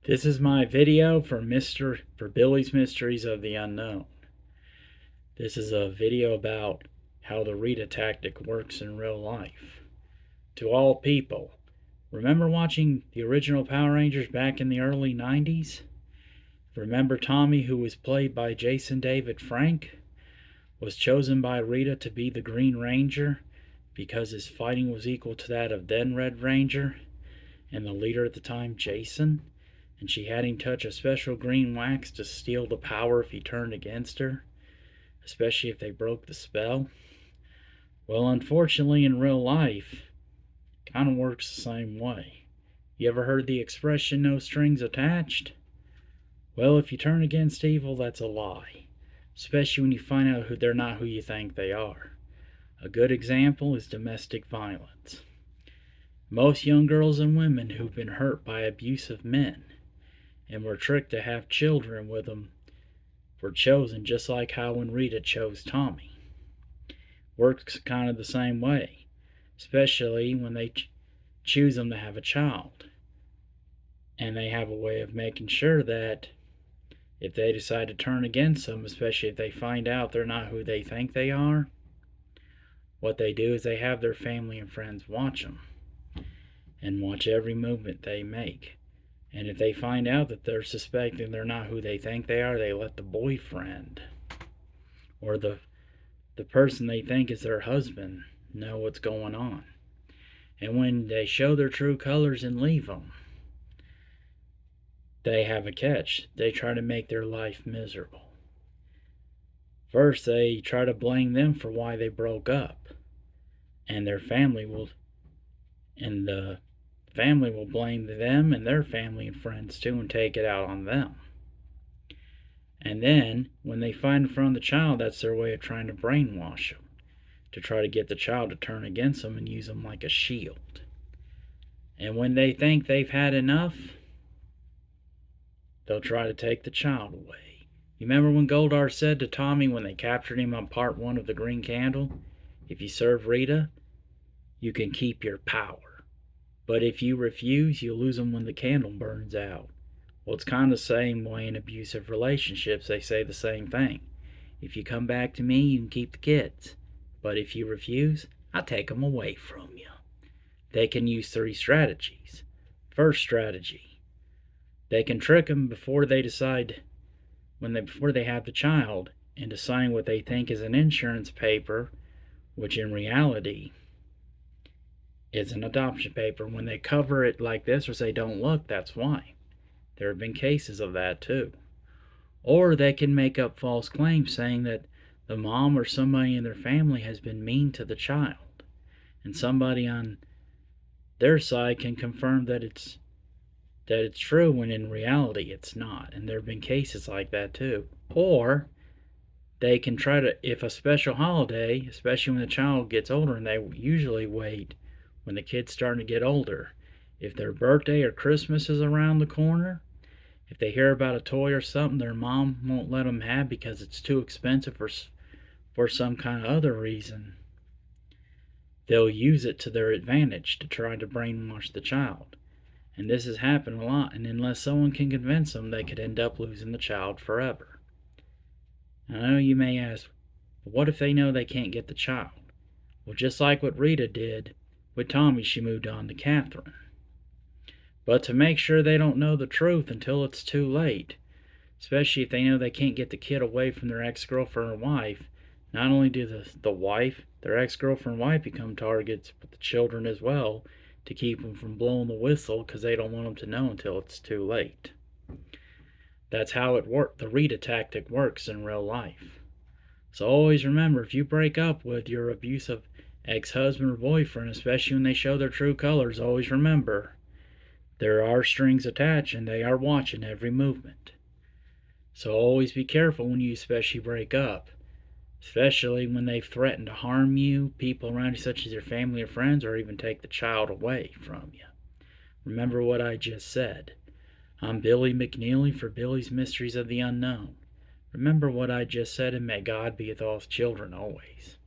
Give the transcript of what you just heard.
This is my video for Billy's Mysteries of the Unknown. This is a video about how the Rita tactic works in real life. To all people, remember watching the original Power Rangers back in the early 90s? Remember Tommy, who was played by Jason David Frank, was chosen by Rita to be the Green Ranger because his fighting was equal to that of then Red Ranger and the leader at the time, Jason? And she had him touch a special green wax to steal the power if he turned against her, especially if they broke the spell. Well, unfortunately, in real life, it kind of works the same way. You ever heard the expression, no strings attached? Well, if you turn against evil, that's a lie, especially when you find out they're not who you think they are. A good example is domestic violence. Most young girls and women who've been hurt by abusive men and were tricked to have children with them were chosen just like how when Rita chose Tommy. Works kind of the same way, especially when they choose them to have a child. And they have a way of making sure that if they decide to turn against them, especially if they find out they're not who they think they are, what they do is they have their family and friends watch them and watch every movement they make. And if they find out that they're suspecting they're not who they think they are, they let the boyfriend or the person they think is their husband know what's going on. And when they show their true colors and leave them, they have a catch. They try to make their life miserable. First, they try to blame them for why they broke up, and the family will blame them and their family and friends too and take it out on them. And then, when they find in front of the child, that's their way of trying to brainwash them, to try to get the child to turn against them and use them like a shield. And when they think they've had enough, they'll try to take the child away. You remember when Goldar said to Tommy when they captured him on part 1 of the Green Candle, if you serve Rita, you can keep your power. But if you refuse, you'll lose them when the candle burns out. Well, it's kind of the same way in abusive relationships. They say the same thing. If you come back to me, you can keep the kids. But if you refuse, I'll take them away from you. They can use 3 strategies. First strategy, they can trick them before they have the child into signing what they think is an insurance paper, which in reality is an adoption paper. When they cover it like this or say don't look, that's why. There have been cases of that too. Or they can make up false claims saying that the mom or somebody in their family has been mean to the child, and somebody on their side can confirm that it's true when in reality it's not. And there have been cases like that too. Or they can try to, if a special holiday, especially when the child gets older, and they usually wait when the kid's starting to get older, if their birthday or Christmas is around the corner, if they hear about a toy or something their mom won't let them have because it's too expensive for some kind of other reason, they'll use it to their advantage to try to brainwash the child. And this has happened a lot, and unless someone can convince them, they could end up losing the child forever. I know you may ask, but what if they know they can't get the child? Well, just like what Rita did with Tommy, she moved on to Catherine. But to make sure they don't know the truth until it's too late, especially if they know they can't get the kid away from their ex-girlfriend or wife, not only do their ex-girlfriend and wife become targets, but the children as well, to keep them from blowing the whistle because they don't want them to know until it's too late. That's how the Rita tactic works in real life. So always remember, if you break up with your abusive ex-husband or boyfriend, especially when they show their true colors, always remember, there are strings attached and they are watching every movement. So always be careful when you especially break up, especially when they've threatened to harm you, people around you such as your family or friends, or even take the child away from you. Remember what I just said. I'm Billy McNeely for Billy's Mysteries of the Unknown. Remember what I just said, and may God be with all children always.